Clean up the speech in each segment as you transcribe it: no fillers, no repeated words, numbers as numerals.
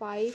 5।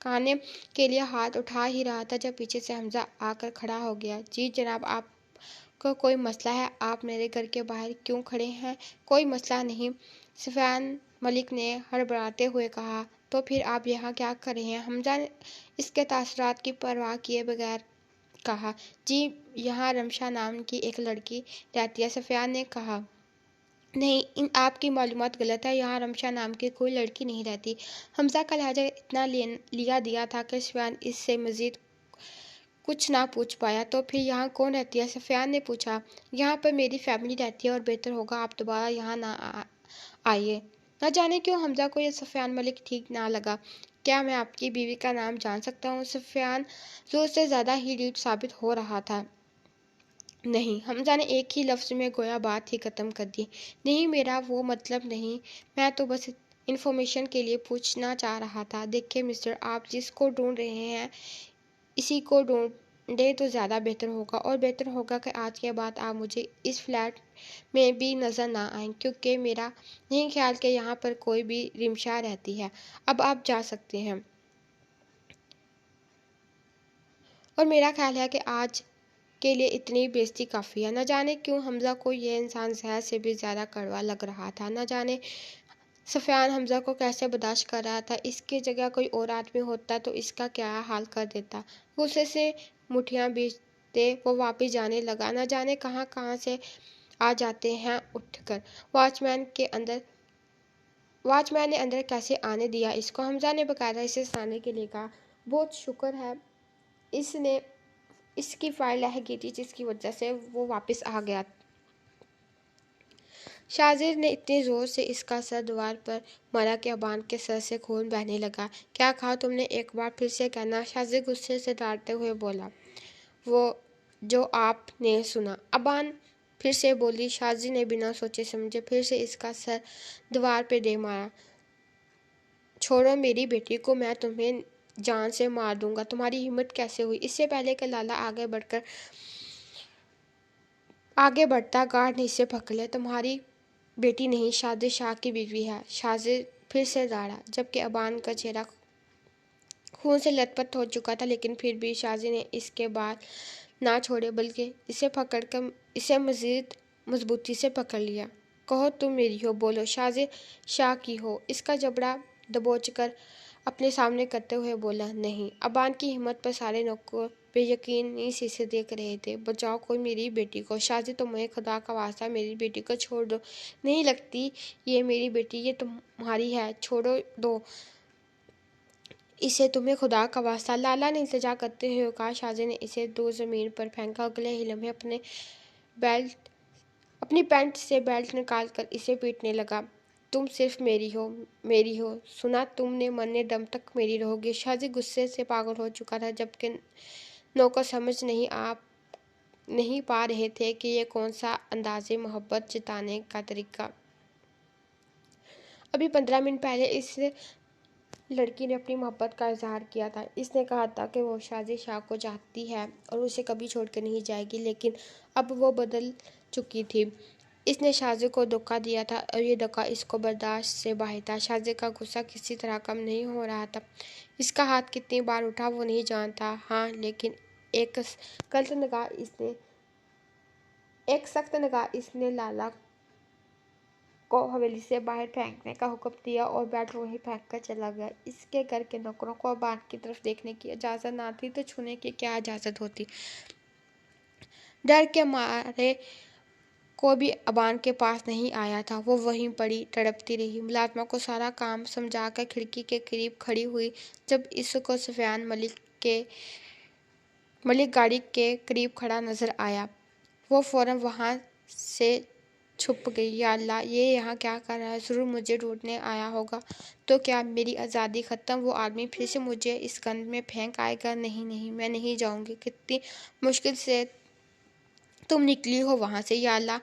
کھانے کے لیے ہاتھ اٹھا ہی رہا تھا جب پیچھے سے حمزہ آ کر کھڑا ہو گیا۔ جی جناب، آپ کو کوئی مسئلہ ہے؟ آپ میرے گھر کے باہر کیوں کھڑے ہیں؟ کوئی مسئلہ نہیں، سفیان ملک نے ہڑبڑاتے ہوئے کہا۔ تو پھر آپ یہاں کیا کر رہے ہیں؟ حمزہ نے اس کے تاثرات کی پرواہ کیے بغیر کہا۔ جی، یہاں رمشا نام کی ایک لڑکی رہتی ہے، سفیان نے کہا۔ نہیں، آپ کی معلومات غلط ہے، یہاں رمشا نام کی کوئی لڑکی نہیں رہتی۔ حمزہ کا لہجہ اتنا لیا دیا تھا کہ سفیان اس سے مزید کچھ نہ پوچھ پایا۔ تو پھر یہاں کون رہتی ہے؟ سفیان نے پوچھا۔ یہاں پر میری فیملی رہتی ہے اور بہتر ہوگا آپ دوبارہ یہاں نہ آئیے۔ نہ جانے کیوں حمزہ کو یہ سفیان ملک ٹھیک نہ لگا۔ کیا میں آپ کی بیوی کا نام جان سکتا ہوں؟ سفیان زور سے زیادہ ہی ڈیپ ثابت ہو رہا تھا۔ نہیں، حمزہ نے ایک ہی لفظ میں گویا بات ہی ختم کر دی۔ نہیں، میرا وہ مطلب نہیں، میں تو بس انفارمیشن کے لیے پوچھنا چاہ رہا تھا۔ دیکھیں مسٹر، آپ جس کو ڈھونڈ رہے ہیں اسی کو ڈھونڈیں تو زیادہ بہتر ہوگا، اور بہتر ہوگا کہ آج کے بعد آپ مجھے اس فلیٹ میں بھی نظر نہ آئیں، کیونکہ میرا نہیں خیال کہ یہاں پر کوئی بھی رمشا رہتی ہے۔ اب آپ جا سکتے ہیں، اور میرا خیال ہے کہ آج کے لیے اتنی بےعزتی کافی ہے۔ نہ جانے کیوں حمزہ کو یہ انسان زہر سے بھی زیادہ کڑوا لگ رہا تھا۔ نہ جانے سفیان حمزہ کو کیسے برداشت کر رہا تھا۔ اس کی جگہ کوئی اور آدمی ہوتا تو اس کا کیا حال کر دیتا۔ غصے سے مٹھیاں بھیجتے وہ واپس جانے لگا۔ نہ جانے کہاں کہاں سے آ جاتے ہیں اٹھ کر۔ واچ مین نے اندر کیسے آنے دیا اس کو؟ حمزہ نے باقاعدہ اسے سنانے کے لیے کہا۔ بہت شکر ہے، اس کی فائل رہ گئی تھی جس کی وجہ سے وہ واپس آ گیا۔ شاہزادے نے اتنے زور سے اس کا سر دیوار پر مارا کہ ابان کے سر سے خون بہنے لگا۔ کیا کہا تم نے؟ ایک بار پھر سے کہنا، شاہزادے غصے سے ڈانٹتے ہوئے بولا۔ وہ جو آپ نے سنا، ابان پھر سے بولی۔ شاہزادے نے بنا سوچے سمجھے پھر سے اس کا سر دیوار پہ دے مارا۔ چھوڑو میری بیٹی کو، میں تمہیں جان سے مار دوں گا۔ تمہاری ہمت کیسے ہوئی؟ اس سے پہلے کہ لالا آگے بڑھتا گارڈ نے اسے پکڑ لیا۔ تمہاری بیٹی نہیں، شاہزادے شاہ کی بیوی ہے۔ شاہزادے پھر سے داڑا، جبکہ ابان کا چہرہ خون سے لت پت ہو چکا تھا، لیکن پھر بھی شاہزادے نے اس کے بال نہ چھوڑے بلکہ اسے پکڑ کر اسے مزید مضبوطی سے پکڑ لیا۔ کہو تم میری ہو، بولو شاہزادے شاہ کی ہو؟ اس کا جبڑا دبوچ کر اپنے سامنے کرتے ہوئے بولا۔ نہیں۔ ابان کی ہمت پر سارے نوکر بے یقینی سے دیکھ رہے تھے۔ بچاؤ کوئی میری بیٹی کو۔ شاہزادے تمہیں خدا کا واسطہ میری بیٹی کو چھوڑ دو۔ نہیں لگتی یہ میری بیٹی، یہ تمہاری ہے، چھوڑ دو اسے، تمہیں خدا کا واسطہ، لالا نے التجا کرتے ہوئے کہا۔ شاہزادے نے اسے دور زمین پر پھینکا، اگلے ہی لمحے اپنی پینٹ سے بیلٹ نکال کر اسے پیٹنے لگا۔ تم صرف میری ہو، سنا تم نے؟ مرنے دم تک میری رہو گی۔ شاہزادے غصے سے پاگل ہو چکا تھا، جبکہ نوکر سمجھ نہیں پا رہے تھے کہ یہ کون سا انداز محبت جتانے کا طریقہ۔ ابھی 15 منٹ پہلے اس لڑکی نے اپنی محبت کا اظہار کیا تھا۔ اس نے کہا تھا کہ وہ شاہزادے شاہ کو چاہتی ہے اور اسے کبھی چھوڑ کر نہیں جائے گی، لیکن اب وہ بدل چکی تھی۔ اس نے شاہزادے کو دھوکہ دیا تھا اور یہ دھوکہ اس کو برداشت سے باہر تھا۔ شاہزادے کا غصہ کسی طرح کم نہیں ہو رہا تھا۔ اس کا ہاتھ کتنی بار اٹھا وہ نہیں جانتا، ہاں، لیکن ایک سخت نگاہ اس نے لالا کو حویلی سے باہر پھینکنے کا حکم دیا اور بیلٹ وہیں پھینک کر چلا گیا۔ اس کے گھر کے نوکروں کو ابان کی طرف دیکھنے کی اجازت نہ تھی تو چھونے کی کیا اجازت ہوتی؟ ڈر کے مارے کوئی بھی ابان کے پاس نہیں آیا تھا۔ وہ وہیں پڑی تڑپتی رہی، ملازمہ کو سارا کام سمجھا کر کھڑکی کے قریب کھڑی ہوئی۔ جب اس کو سفیان ملک گاڑی کے قریب کھڑا نظر آیا، وہ فوراً وہاں سے چھپ گئی۔ یا اللہ، یہ یہاں کیا کر رہا ہے؟ ضرور مجھے ڈھونڈنے آیا ہوگا۔ تو کیا میری آزادی ختم؟ وہ آدمی پھر سے مجھے اس گند میں پھینک آئے گا؟ نہیں، میں نہیں جاؤں گی۔ کتنی مشکل سے تم نکلی ہو وہاں سے۔ یا اللہ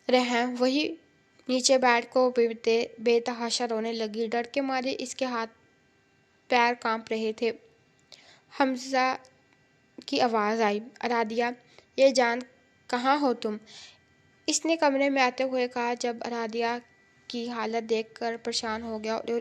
رحم۔ وہی نیچے بیٹھ کو بے تحاشا رونے لگی۔ ڈر کے مارے اس کے ہاتھ پیر کانپ رہے تھے۔ حمزہ کی آواز آئی، ارادیہ، یہ جان کہاں ہو تم؟ اس نے کمرے میں آتے ہوئے کہا۔ جب ارادیہ کی حالت دیکھ کر پریشان ہو گیا اور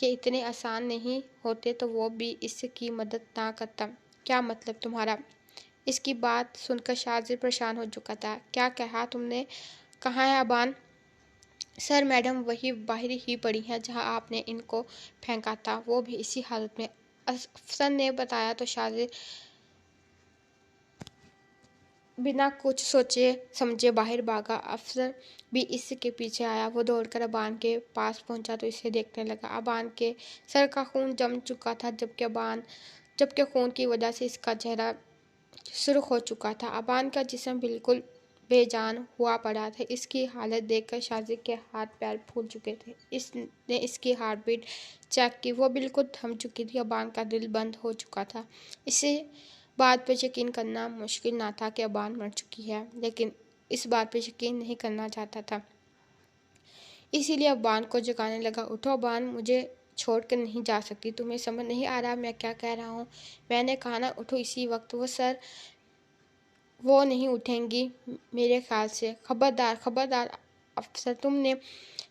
کہ اتنے آسان نہیں ہوتے تو وہ بھی اس کی مدد نہ کرتا۔ کیا مطلب تمہارا؟ اس کی بات سن کر شاذر پریشان ہو چکا تھا۔ کیا کہا تم نے؟ کہاں ہے ابان؟ سر میڈم وہی باہر ہی پڑی ہیں جہاں آپ نے ان کو پھینکا تھا، وہ بھی اسی حالت میں۔ افسر نے بتایا تو شاذر بنا کچھ سوچے سمجھے باہر بھاگا۔ افسر بھی اس کے پیچھے آیا۔ وہ دوڑ کر ابان کے پاس پہنچا تو اسے دیکھنے لگا۔ ابان کے سر کا خون جم چکا تھا جبکہ خون کی وجہ سے اس کا چہرہ سرخ ہو چکا تھا۔ ابان کا جسم بالکل بے جان ہوا پڑا تھا۔ اس کی حالت دیکھ کر شاذر کے ہاتھ پیر پھول چکے تھے۔ اس نے اس کی ہارٹ بیٹ چیک کی، وہ بالکل تھم چکی تھی۔ ابان کا دل بند ہو چکا تھا۔ اسے بات پر یقین کرنا مشکل نہ تھا کہ ابان مر چکی ہے، لیکن اس بات پر یقین نہیں کرنا چاہتا تھا۔ اسی لیے ابان کو جگانے لگا۔ اٹھو ابان، مجھے چھوڑ کر نہیں جا سکتی۔ تمہیں سمجھ نہیں آ رہا میں کیا کہہ رہا ہوں؟ میں نے کہا نا اٹھو اسی وقت۔ سر وہ نہیں اٹھیں گی میرے خیال سے۔ خبردار خبردار افسر، تم نے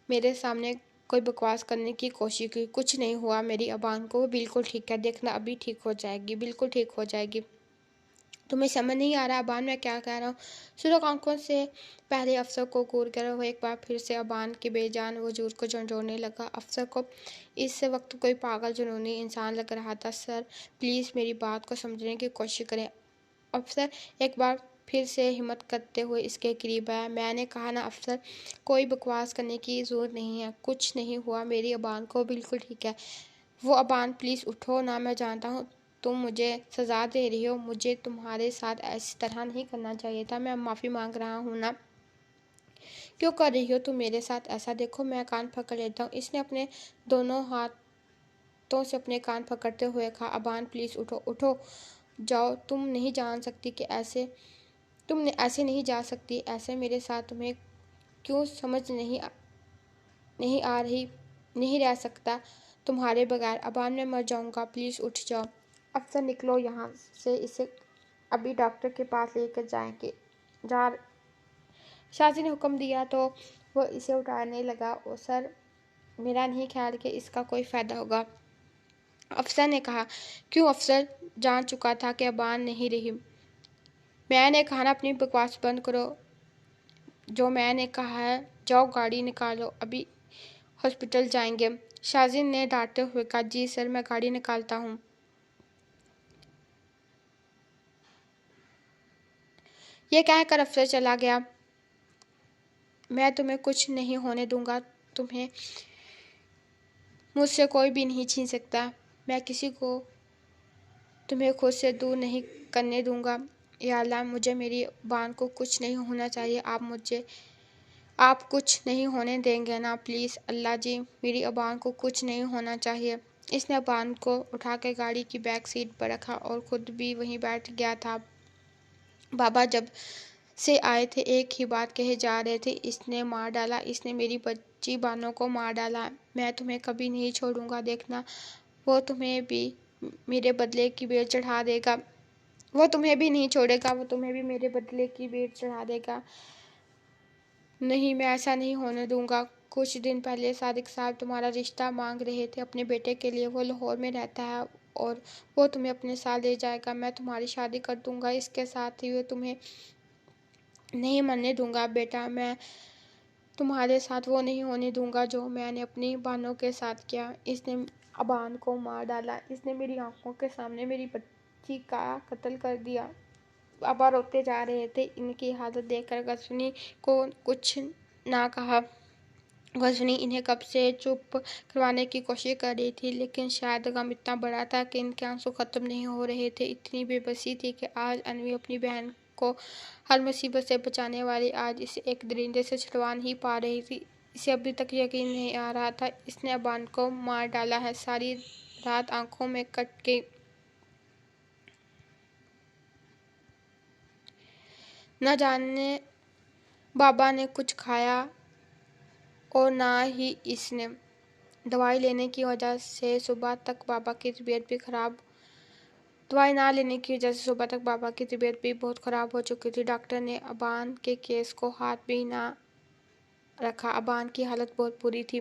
میرے سامنے کوئی بکواس کرنے کی کوشش کی۔ کچھ نہیں ہوا میری ابان کو، وہ بالکل ٹھیک ہے، دیکھنا ابھی ٹھیک ہو جائے گی، بالکل ٹھیک ہو جائے گی۔ تمہیں سمجھ نہیں آ رہا ابان میں کیا کہہ رہا ہوں؟ سرخ آنکھوں سے پہلے افسر کو گور کر وہ ایک بار پھر سے ابان کے بے جان وجود کو جھنجھوڑنے لگا۔ افسر کو اس وقت کوئی پاگل جنونی انسان لگ رہا تھا۔ سر پلیز میری بات کو سمجھنے کی کوشش کریں۔ افسر ایک بار پھر سے ہمت کرتے ہوئے اس کے قریب آیا۔ میں نے کہا نا افسر، کوئی بکواس کرنے کی ضرورت نہیں ہے، کچھ نہیں ہوا میری ابان کو، بالکل ٹھیک ہے وہ۔ ابان پلیز اٹھو نا، میں جانتا ہوں تم مجھے سزا دے رہی ہو، مجھے تمہارے ساتھ ایسی طرح نہیں کرنا چاہیے تھا، میں معافی مانگ رہا ہوں نا۔ کیوں کر رہی ہو تم میرے ساتھ ایسا؟ دیکھو میں کان پکڑ لیتا ہوں۔ اس نے اپنے دونوں ہاتھوں سے اپنے کان پکڑتے ہوئے کہا۔ ابان پلیز اٹھو، اٹھو جاؤ، تم نہیں جان سکتی کہ تم ایسے نہیں جا سکتی ایسے میرے ساتھ، تمہیں کیوں سمجھ نہیں آ رہی؟ نہیں رہ سکتا تمہارے بغیر ابان، میں مر جاؤں گا، پلیز اٹھ جاؤ۔ افسر نکلو یہاں سے، اسے ابھی ڈاکٹر کے پاس لے کر جا شاذر نے حکم دیا تو وہ اسے اٹھانے لگا۔ سر میرا نہیں خیال کہ اس کا کوئی فائدہ ہوگا، افسر نے کہا۔ کیوں؟ افسر جان چکا تھا کہ ابان نہیں رہی۔ میں نے کہا نا اپنی بکواس بند کرو، جو میں نے کہا ہے، جاؤ گاڑی نکالو، ابھی ہاسپٹل جائیں گے۔ شاذر نے ڈانٹتے ہوئے کہا۔ جی سر، میں گاڑی نکالتا ہوں۔ یہ کہہ کر افسر چلا گیا۔ میں تمہیں کچھ نہیں ہونے دوں گا، تمہیں مجھ سے کوئی بھی نہیں چھین سکتا، میں کسی کو تمہیں خود سے دور نہیں کرنے دوں گا۔ یا اللہ، مجھے میری ابان کو کچھ نہیں ہونا چاہیے، آپ کچھ نہیں ہونے دیں گے نا؟ پلیز اللہ جی، میری ابان کو کچھ نہیں ہونا چاہیے۔ اس نے ابان کو اٹھا کر گاڑی کی بیک سیٹ پر رکھا اور خود بھی وہیں بیٹھ گیا تھا۔ بابا جب سے آئے تھے ایک ہی بات کہے جا رہے تھے، اس نے مار ڈالا، اس نے میری بچی بانو کو مار ڈالا، میں تمہیں کبھی نہیں چھوڑوں گا، دیکھنا وہ تمہیں بھی میرے بدلے کی بھیٹ چڑھا دے گا، وہ تمہیں بھی نہیں چھوڑے گا، وہ تمہیں بھی میرے بدلے کی بھیٹ چڑھا دے گا۔ نہیں، میں ایسا نہیں ہونے دوں گا۔ کچھ دن پہلے صادق صاحب تمہارا رشتہ مانگ رہے تھے اپنے بیٹے کے لیے، وہ لاہور میں رہتا ہے اور وہ تمہیں اپنے ساتھ لے جائے گا، میں تمہاری شادی کر دوں گا، اس کے ساتھ ہی وہ تمہیں نہیں مرنے دوں گا بیٹا، میں تمہارے ساتھ وہ نہیں ہونے دوں گا جو میں نے اپنی بانو کے ساتھ کیا۔ اس نے ابان کو مار ڈالا، اس نے میری آنکھوں کے سامنے میری بچی کا قتل کر دیا۔ بابا روتے جا رہے تھے۔ ان کی حالت دیکھ کر غزنفی کو کچھ نہ کہا۔ غزنفی انہیں کب سے چپ کروانے کی کوشش کر رہی تھی، لیکن شاید غم اتنا بڑا تھا کہ ان کے آنسو ختم نہیں ہو رہے تھے۔ اتنی بے بسی تھی کہ آج انوی اپنی بہن کو ہر مصیبت سے بچانے والی آج اسے ایک درندے سے چھڑوا نہیں پا رہی تھی۔ اسے ابھی تک یقین نہیں آ رہا تھا اس نے ابان کو مار ڈالا ہے۔ ساری رات آنکھوں میں کٹ گئی۔ نہ جانے بابا نے کچھ کھایا اور نہ ہی اس نے دوائی لینے کی وجہ سے صبح تک بابا کی طبیعت بھی بہت خراب ہو چکی تھی۔ ڈاکٹر نے ابان کے کیس کو ہاتھ بھی نہ رکھا۔ ابان کی حالت بہت بری تھی۔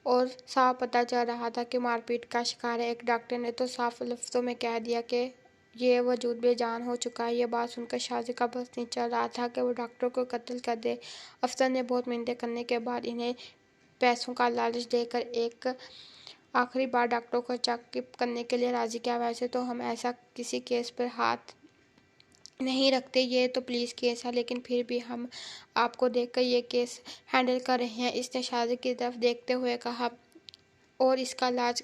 اور صاف پتہ چل رہا تھا کہ مار پیٹ کا شکار ہے۔ ایک ڈاکٹر نے تو صاف لفظوں میں کہہ دیا کہ یہ وجود بے جان ہو چکا ہے۔ یہ بات سن کر شازی کا بس نہیں چل رہا تھا کہ وہ ڈاکٹر کو قتل کر دے۔ افسر نے بہت منتیں کرنے کے بعد انہیں پیسوں کا لالچ دے کر ایک آخری بار ڈاکٹر کو چیک اپ کرنے کے لیے راضی کیا۔ ویسے تو ہم ایسا کسی کیس پر ہاتھ نہیں رکھتے، یہ تو پولیس کیس ہے، لیکن پھر بھی ہم آپ کو دیکھ کر یہ کیس ہینڈل کر رہے ہیں، اس نے شازی کی طرف دیکھتے ہوئے کہا اور اس کا علاج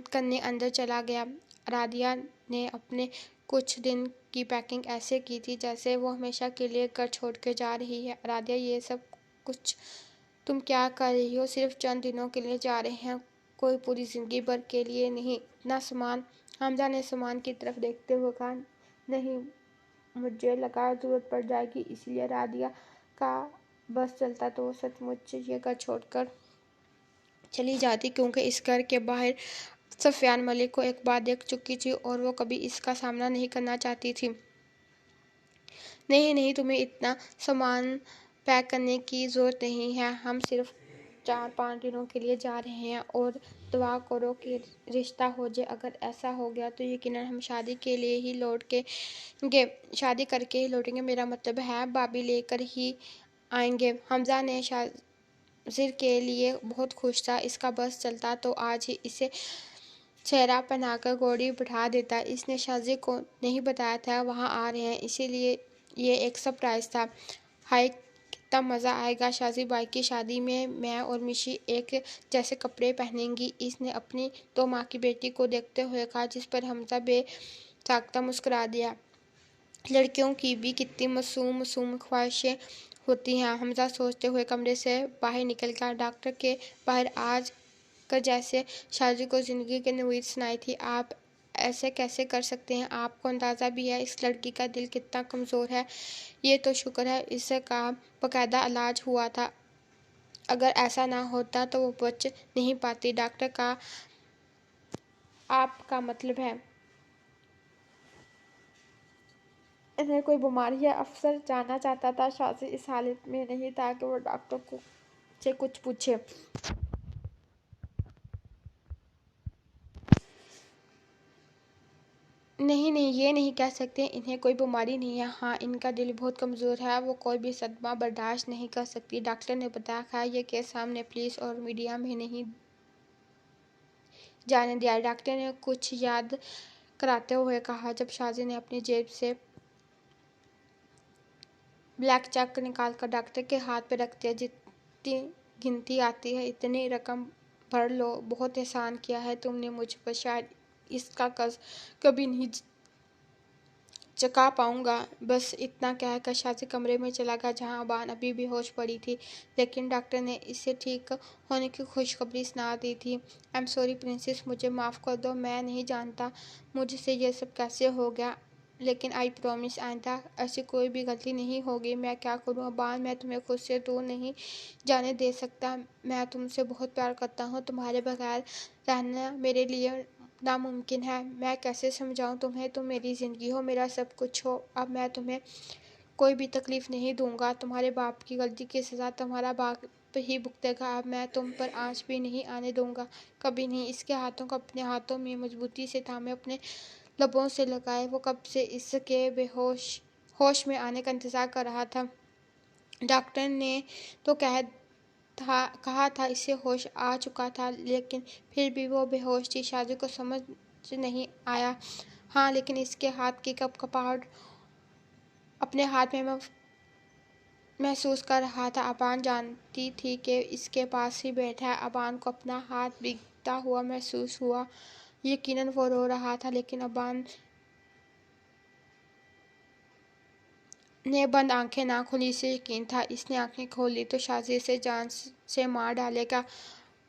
کرنے اندر چلا گیا۔ رادیہ نے اپنے کچھ دن کی پیکنگ ایسے کی تھی جیسے وہ ہمیشہ کے لیے گھر چھوڑ کے جا رہی ہے۔ رادیہ، یہ سب کچھ تم کیا کر رہی ہو؟ صرف چند دنوں کے لیے جا رہے ہیں، کوئی پوری زندگی بھر کے لیے نہیں۔ اتنا سامان؟ حمزہ نے سامان کی طرف دیکھتے ہوئے کہا۔ نہیں، مجھے لگا ضرورت پڑ جائے گی، اس لیے رادیہ کا بس چلتا تو وہ سچ مچ یہ گھر چھوڑ کر چلی جاتی، کیونکہ اس گھر کے باہر سفیان ملک کو ایک بار دیکھ چکی تھی اور وہ کبھی اس کا سامنا نہیں کرنا چاہتی تھی۔ نہیں نہیں، تمہیں اتنا سامان پیک کرنے کی ضرورت نہیں ہے، ہم صرف 4-5 دنوں کے لیے جا رہے ہیں اور دعا کرو کہ رشتہ ہو جائے۔ اگر ایسا ہو گیا تو یقیناً ہم شادی کے لیے ہی لوٹ کے گے، شادی کر کے ہی لوٹیں گے، میرا مطلب ہے بابی لے کر ہی آئیں گے۔ حمزہ نے شاذر کے لیے بہت خوش تھا، اس کا بس چلتا تو آج ہی اسے چہرہ پہنا کر گھوڑی بٹھا دیتا۔ اس نے شاذر کو نہیں بتایا تھا وہاں آ رہے ہیں، اسی لیے یہ ایک سرپرائز تھا۔ ہائے کتنا مزہ آئے گا شاذر بھائی کی شادی میں اور مشی ایک جیسے کپڑے پہنیں گی، اس نے اپنی 2 ماہ کی بیٹی کو دیکھتے ہوئے کہا، جس پر حمزہ بے ساختہ مسکرا دیا۔ لڑکیوں کی بھی کتنی معصوم معصوم خواہشیں ہوتی ہیں، حمزہ سوچتے ہوئے کمرے سے باہر نکل گیا۔ ڈاکٹر کے باہر آج کر جیسے شاذر کو زندگی کی نوید سنائی تھی۔ آپ ایسے کیسے کر سکتے ہیں؟ آپ کو اندازہ بھی ہے اس لڑکی کا دل کتنا کمزور ہے؟ یہ تو شکر ہے اس کا باقاعدہ علاج ہوا تھا، اگر ایسا نہ ہوتا تو وہ بچ نہیں پاتی۔ ڈاکٹر کا آپ کا مطلب ہے انہیں کوئی بیماری ہے؟ افسر جاننا چاہتا تھا۔ شاذر اس حالت میں نہیں تھا کہ وہ ڈاکٹر سے کچھ پوچھے۔ نہیں نہیں، یہ نہیں کہہ سکتے، انہیں کوئی بیماری نہیں ہے۔ ہاں، ان کا دل بہت کمزور ہے، وہ کوئی بھی صدمہ برداشت نہیں کر سکتی، ڈاکٹر نے بتایا۔ خیر، یہ کیس ہم نے پولیس اور میڈیا میں نہیں جانے دیا، ڈاکٹر نے کچھ یاد کراتے ہوئے کہا۔ جب شاذر نے اپنی جیب سے بلیک چیک نکال کر ڈاکٹر کے ہاتھ پہ رکھ دیا، جتنی گنتی آتی ہے اتنی رقم بھر لو، بہت احسان کیا ہے تم نے مجھ پر، شاید اس کا قرض کبھی نہیں چکا پاؤں گا۔ بس اتنا کہہ کر شاذر کمرے میں چلا گیا جہاں ابان ابھی بے ہوش پڑی تھی، لیکن ڈاکٹر نے اسے ٹھیک ہونے کی خوشخبری سنا دی تھی۔ آئی ایم سوری پرنسس، مجھے معاف کر دو، میں نہیں جانتا مجھ سے یہ سب کیسے ہو گیا، لیکن آئی پرامس آئندہ ایسی کوئی بھی غلطی نہیں ہوگی۔ میں کیا کروں ابان، میں تمہیں خود سے دور نہیں جانے دے سکتا، میں تم سے بہت پیار کرتا ہوں، تمہارے بغیر رہنا میرے لیے ناممکن ہے۔ میں کیسے سمجھاؤں تمہیں، تم میری زندگی ہو، میرا سب کچھ ہو، اب میں تمہیں کوئی بھی تکلیف نہیں دوں گا، تمہارے باپ کی غلطی کی سزا تمہارا باپ ہی بھگتے گا، اب میں تم پر آنچ بھی نہیں آنے دوں گا، کبھی نہیں۔ اس کے ہاتھوں کو اپنے ہاتھوں میں مضبوطی سے تھامے اپنے لبوں سے لگائے، وہ کب سے اس کے ہوش میں آنے کا انتظار کر رہا تھا۔ ڈاکٹر نے تو کہا تھا اسے ہوش آ چکا تھا، لیکن پھر بھی وہ بے ہوش تھی، شاذر کو سمجھ نہیں آیا۔ ہاں، لیکن اس کے ہاتھ کی کپاہٹ اپنے ہاتھ میں محسوس کر رہا تھا، ابان جانتی تھی کہ اس کے پاس ہی بیٹھا ہے، ابان کو اپنا ہاتھ بھیگتا ہوا محسوس ہوا، یقیناً وہ رو رہا تھا، لیکن ابان نے بند آنکھیں نہ کھولیں، اسے یقین تھا اس نے آنکھیں کھول لی تو شاذر اسے جان سے مار ڈالے گا۔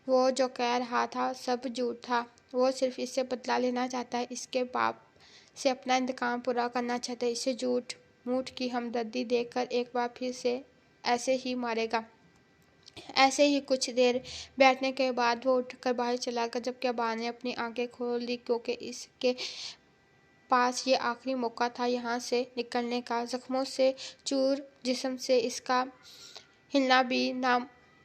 وہ جو کہہ رہا تھا سب جھوٹ تھا، وہ صرف اس سے بدلہ لینا چاہتا ہے، اس کے باپ سے اپنا انتقام پورا کرنا چاہتا ہے، اسے جھوٹ موٹ کی ہمدردی دے کر ایک بار پھر سے ایسے ہی مارے گا۔ ایسے ہی کچھ دیر بیٹھنے کے بعد وہ اٹھ کر باہر چلا گیا، جبکہ ابان نے اپنی آنکھیں کھول لی، کیونکہ اس کے پاس یہ آخری موقع تھا یہاں سے نکلنے کا۔ زخموں سے چور جسم سے اس کا ہلنا بھی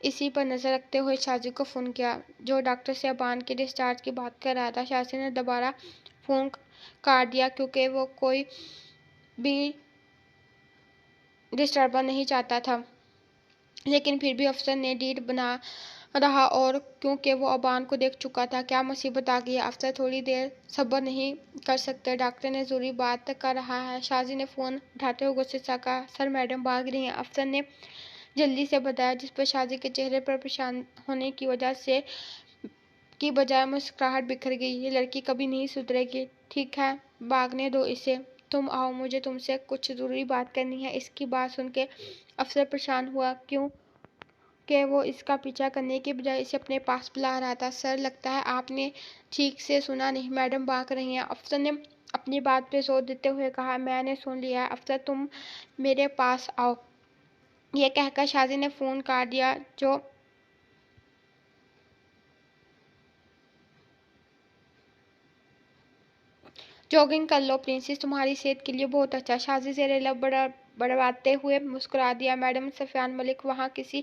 اسی پر نظر رکھتے ہوئے شازی کو فون کیا جو ڈاکٹر سے ابان کے ڈسچارج کی بات کر رہا تھا۔ شازی نے دوبارہ فون کاٹ دیا کیونکہ وہ کوئی بھی ڈسٹربنس نہیں چاہتا تھا، لیکن پھر بھی افسر نے ڈیٹ بنا رہا اور کیونکہ وہ ابان کو دیکھ چکا تھا۔ کیا مصیبت آ گئی ہے؟ افسر تھوڑی دیر صبر نہیں کر سکتے؟ ڈاکٹر نے ضروری بات کر رہا ہے۔ شازی نے فون اٹھاتے ہوئے غصے سے کہا، سر میڈم بھاگ رہی ہیں۔ افسر نے جلدی سے بتایا، جس پر شازی کے چہرے پر پریشان ہونے کی وجہ سے کی بجائے مسکراہٹ بکھر گئی۔ یہ لڑکی کبھی نہیں سدھرے گی۔ ٹھیک ہے، بھاگنے دو اسے۔ تم آؤ، مجھے تم سے کچھ ضروری بات کرنی ہے۔ اس کی بات سن کے افسر پریشان ہوا کیوں کہ وہ اس کا پیچھا کرنے کی بجائے اسے اپنے پاس بلا رہا تھا۔ سر لگتا ہے آپ نے ٹھیک سے سنا نہیں، میڈم بھاگ رہی ہیں۔ افسر نے اپنی بات پہ زور دیتے ہوئے کہا، میں نے سن لیا ہے افسر، تم میرے پاس آؤ۔ یہ کہہ کر شازی نے فون کاٹ دیا۔ جوگنگ کر لو پرنسس، تمہاری صحت کے لیے بہت اچھا۔ شازی زیر لب بڑبڑاتے ہوئے مسکرا دیا۔ میڈم سفیان ملک وہاں کسی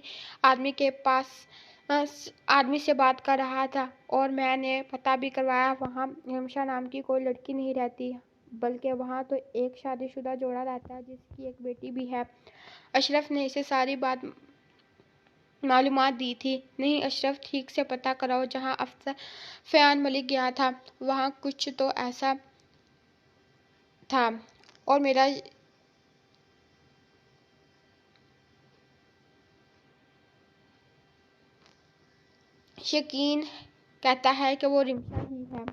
آدمی سے بات کر رہا تھا اور میں نے پتہ بھی کروایا، وہاں رمشا نام کی کوئی لڑکی نہیں رہتی، بلکہ وہاں تو ایک شادی شدہ جوڑا رہتا ہے جس کی ایک بیٹی بھی ہے۔ اشرف نے اسے ساری معلومات دی تھی۔ نہیں اشرف، ٹھیک سے پتہ کراؤ، جہاں سفیان ملک گیا تھا وہاں کچھ تو ایسا تھا اور میرا یقین کہتا ہے کہ وہ رمشا ہی ہے۔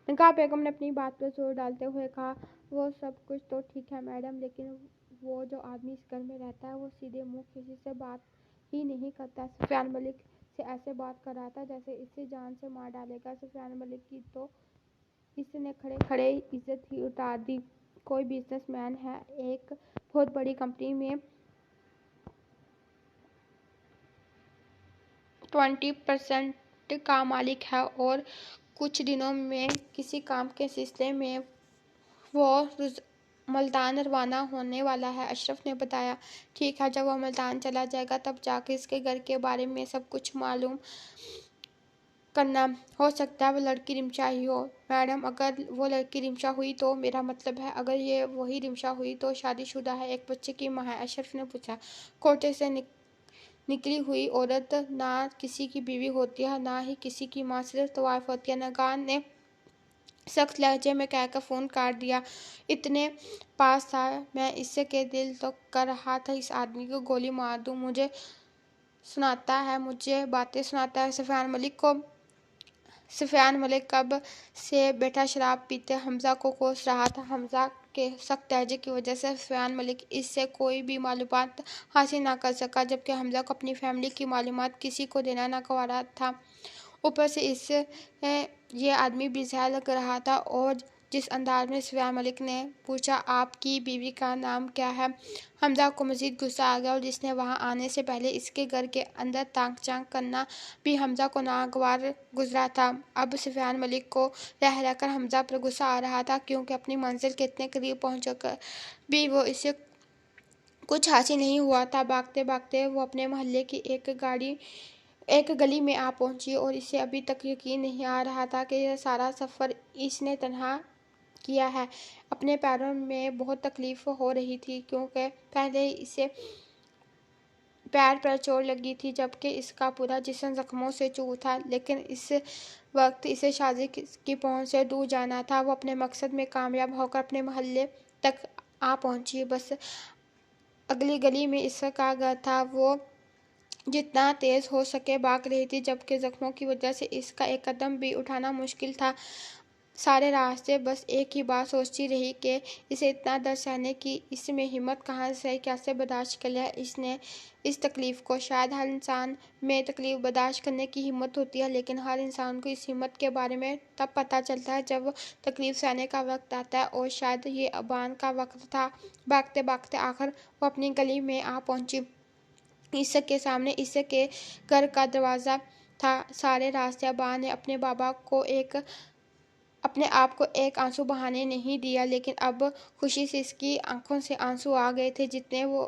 نگاہ بیگم نے اپنی بات پر زور ڈالتے ہوئے کہا، وہ سب کچھ تو ٹھیک ہے میڈم، لیکن وہ جو آدمی اس گھر میں رہتا ہے وہ سیدھے منہ کسی سے بات ہی نہیں کرتا۔ سفیان ملک سے ایسے بات کر رہا تھا جیسے اسے جان سے مار ڈالے گا۔ سفیان ملک کی تو اس نے کھڑے کھڑے عزت ہی اتار دی۔ کوئی بزنس مین ہے، ایک بہت بڑی کمپنی میں 20% کا مالک ہے اور کچھ دنوں میں کسی کام کے سلسلے میں وہ ملتان روانہ ہونے والا ہے، اشرف نے بتایا۔ ٹھیک ہے، جب وہ ملتان چلا جائے گا تب جا کے اس کے گھر کے بارے میں سب کچھ معلوم کرنا۔ ہو سکتا ہے وہ لڑکی رمشا ہی ہو۔ میڈم اگر وہ لڑکی رمشا ہوئی تو؟ میرا مطلب ہے اگر یہ وہی رمشا ہوئی تو شادی شدہ ہے، ایک بچے کی ماں ہے، اشرف نے پوچھا۔ کوٹے سے نکلی ہوئی عورت نہ کسی کی بیوی ہوتی ہے نہ ہی کسی کی ماں، صرف تو وائف ہوتی ہے، نگاہ نے سخت لہجے میں کہہ کر فون کاٹ دیا۔ اتنے پاس تھا میں اس کے دل تو کر رہا تھا اس آدمی کو گولی مار دوں۔ مجھے باتیں سناتا ہے سفیان ملک کب سے بیٹھا شراب پیتے حمزہ کو کوس رہا تھا۔ حمزہ کے سخت لہجے کی وجہ سے سفیان ملک اس سے کوئی بھی معلومات حاصل نہ کر سکا، جبکہ حمزہ کو اپنی فیملی کی معلومات کسی کو دینا ناگوارا تھا۔ اوپر سے اس سے یہ آدمی بھی زہر لگ رہا تھا، اور جس انداز میں سفیان ملک نے پوچھا، آپ کی بیوی کا نام کیا ہے؟ حمزہ کو مزید غصہ آ گیا، اور جس نے وہاں آنے سے پہلے اس کے گھر کے اندر تانک جھانک کرنا بھی حمزہ کو ناگوار گزرا تھا۔ اب سفیان ملک کو رہ رہ کر حمزہ پر غصہ آ رہا تھا، کیونکہ اپنی منزل کے اتنے قریب پہنچ کر بھی وہ اسے کچھ حاصل نہیں ہوا تھا۔ بھاگتے بھاگتے وہ اپنے محلے کی ایک گلی میں آ پہنچی، اور اسے ابھی تک یقین نہیں آ رہا تھا کہ یہ سارا سفر اس نے تنہا کیا ہے۔ اپنے پیروں میں بہت تکلیف ہو رہی تھی، کیونکہ پہلے اسے پیر پر چوٹ لگی تھی، جبکہ اس کا پورا جسم زخموں سے چور تھا، لیکن اس وقت اسے شازی کی پہنچ سے دور جانا تھا۔ وہ اپنے مقصد میں کامیاب ہو کر اپنے محلے تک آ پہنچی۔ بس اگلی گلی میں اس کا گھر تھا۔ وہ جتنا تیز ہو سکے بھاگ رہی تھی، جبکہ زخموں کی وجہ سے اس کا ایک قدم بھی اٹھانا مشکل تھا۔ سارے راستے بس ایک ہی بات سوچتی رہی کہ اسے اتنا درد سہنے کی اس میں ہمت کہاں سے، کیسے برداشت کر لیا اس نے اس تکلیف کو۔ شاید ہر انسان میں تکلیف برداشت کرنے کی ہمت ہوتی ہے، لیکن ہر انسان کو اس ہمت کے بارے میں تب پتہ چلتا ہے جب تکلیف سہنے کا وقت آتا ہے، اور شاید یہ ابان کا وقت تھا۔ بھاگتے بھاگتے آخر وہ اپنی گلی میں آ پہنچی۔ اس کے سامنے اس کے گھر کا دروازہ تھا۔ سارے راستے ابان نے اپنے آپ کو ایک آنسو بہانے نہیں دیا، لیکن اب خوشی سے اس کی آنکھوں سے آنسو آ گئے تھے۔ جتنے وہ